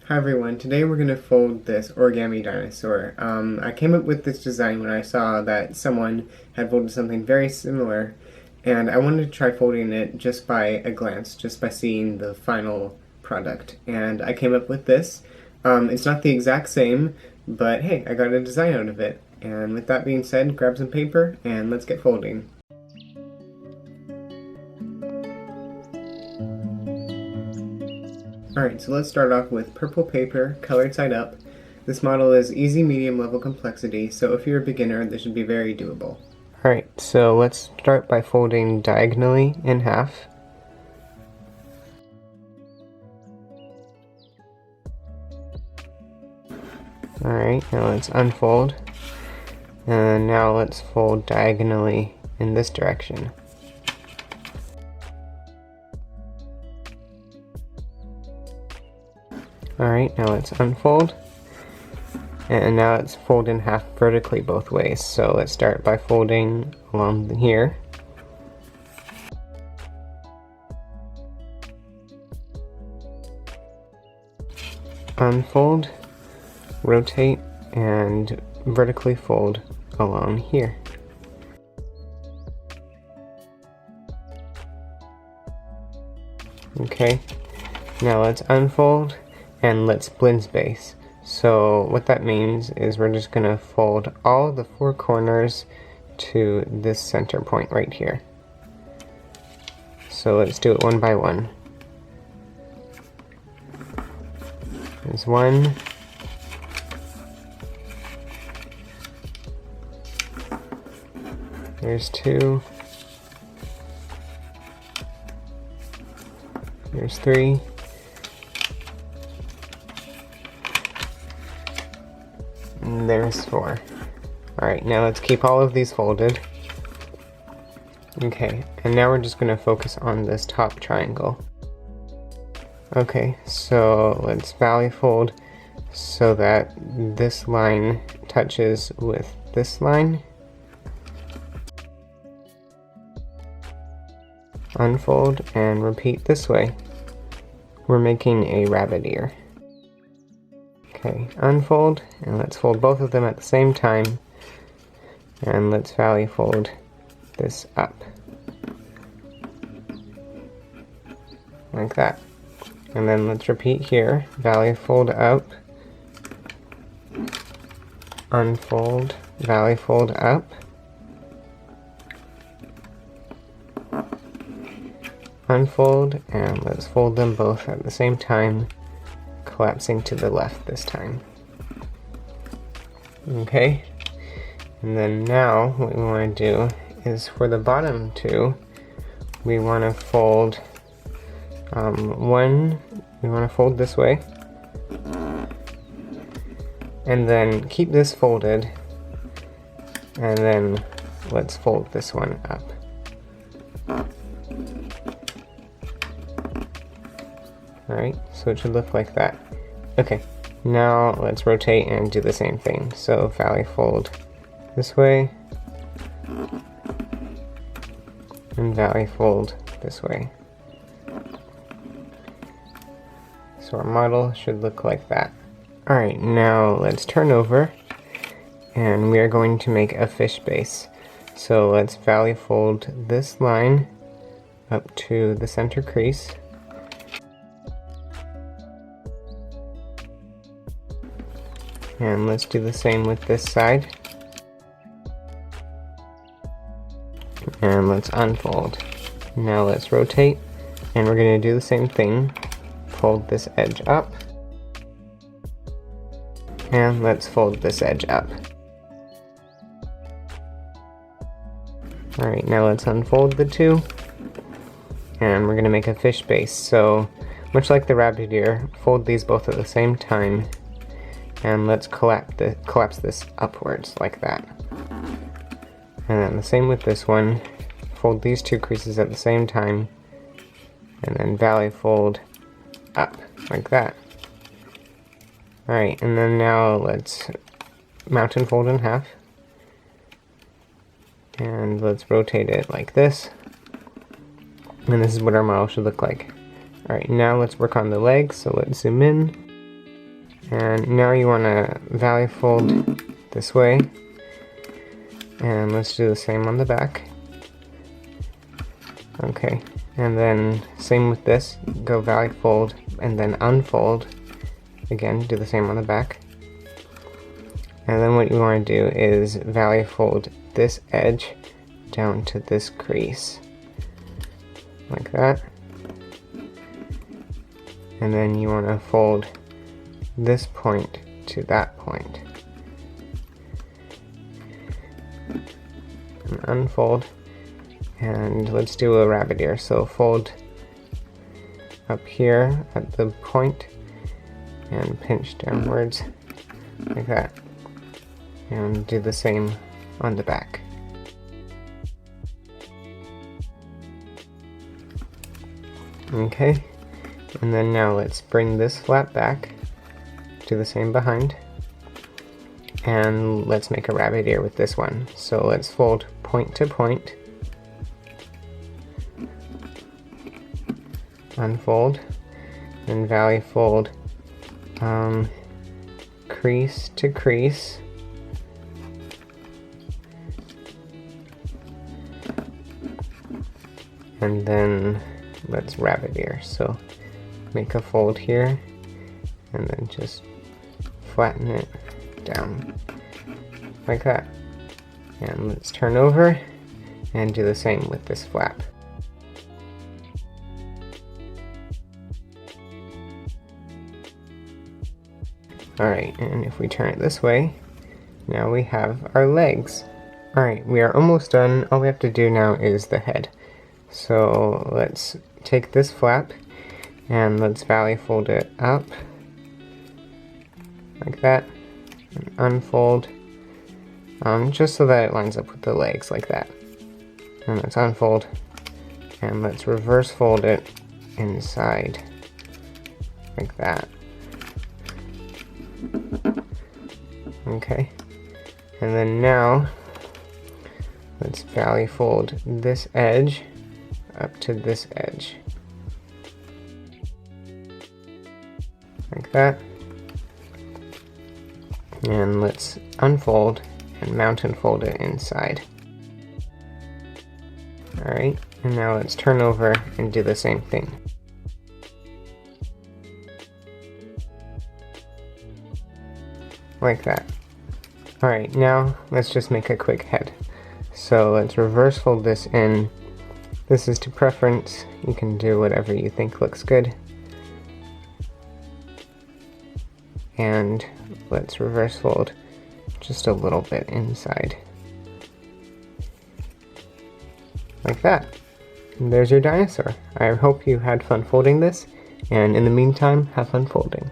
Hi everyone, today we're going to fold this origami dinosaur. I came up with this design when I saw that someone had folded something very similar, and I wanted to try folding it just by a glance, just by seeing the final product. And I came up with this. It's not the exact same, but hey, I got a design out of it. And with that being said, grab some paper and let's get folding. Alright, so let's start off with purple paper, colored side up. This model is easy medium level complexity, so if you're a beginner, this should be very doable. Alright, so let's start by folding diagonally in half. Alright, now let's unfold. And now let's fold diagonally in this direction. Alright, now let's unfold. And now let's fold in half vertically both ways. So let's start by folding along here. Unfold, rotate, and vertically fold along here. Okay, now let's unfold. And let's Blinz Base. So what that means is we're just going to fold all the four corners to this center point right here. So let's do it one by one. There's one. There's two. There's three. And there's four. Alright, now let's keep all of these folded. Okay, and now we're just going to focus on this top triangle. Okay, so let's valley fold so that this line touches with this line. Unfold and repeat this way. We're making a rabbit ear. Okay, unfold, and let's fold both of them at the same time, and let's valley fold this up, like that. And then let's repeat here, valley fold up, unfold, valley fold up, unfold, and let's fold them both at the same time, collapsing to the left this time. Okay, and then now what we want to do is for the bottom two, we want to fold we want to fold this way, and then keep this folded, and then let's fold this one up. Alright, so it should look like that. Okay, now let's rotate and do the same thing. So valley fold this way, and valley fold this way. So our model should look like that. Alright, now let's turn over, and we are going to make a fish base. So let's valley fold this line up to the center crease. And let's do the same with this side. And let's unfold. Now let's rotate, and we're going to do the same thing. Fold this edge up. And let's fold this edge up. Alright, now let's unfold the two. And we're going to make a fish base. So, much like the rabbit ear, fold these both at the same time. And let's collapse this upwards like that. And then the same with this one. Fold these two creases at the same time, and then valley fold up like that. Alright, and then now let's mountain fold in half, and let's rotate it like this, and this is what our model should look like. Alright, now let's work on the legs, so let's zoom in. And now you want to valley fold this way. And let's do the same on the back. Okay, and then same with this, go valley fold and then unfold. Again, do the same on the back. And then what you want to do is valley fold this edge down to this crease. Like that. And then you want to fold this point to that point. And unfold. And let's do a rabbit ear. So fold up here at the point and pinch downwards like that. And do the same on the back. Okay, and then now let's bring this flap back, do the same behind, and let's make a rabbit ear with this one. So let's fold point to point, unfold, and valley fold crease to crease, and then let's rabbit ear. So make a fold here and then just flatten it down like that. And let's turn over and do the same with this flap. Alright, and if we turn it this way, now we have our legs. Alright, we are almost done. All we have to do now is the head. So let's take this flap and let's valley fold it up like that and unfold just so that it lines up with the legs like that. And let's unfold and let's reverse fold it inside like that. Okay, and then now let's valley fold this edge up to this edge like that, and let's unfold and mountain fold it inside. Alright, and now let's turn over and do the same thing. Like that. Alright, now let's just make a quick head. So let's reverse fold this in. This is to preference. You can do whatever you think looks good. And let's reverse fold just a little bit inside. Like that. And there's your dinosaur. I hope you had fun folding this, and in the meantime, have fun folding.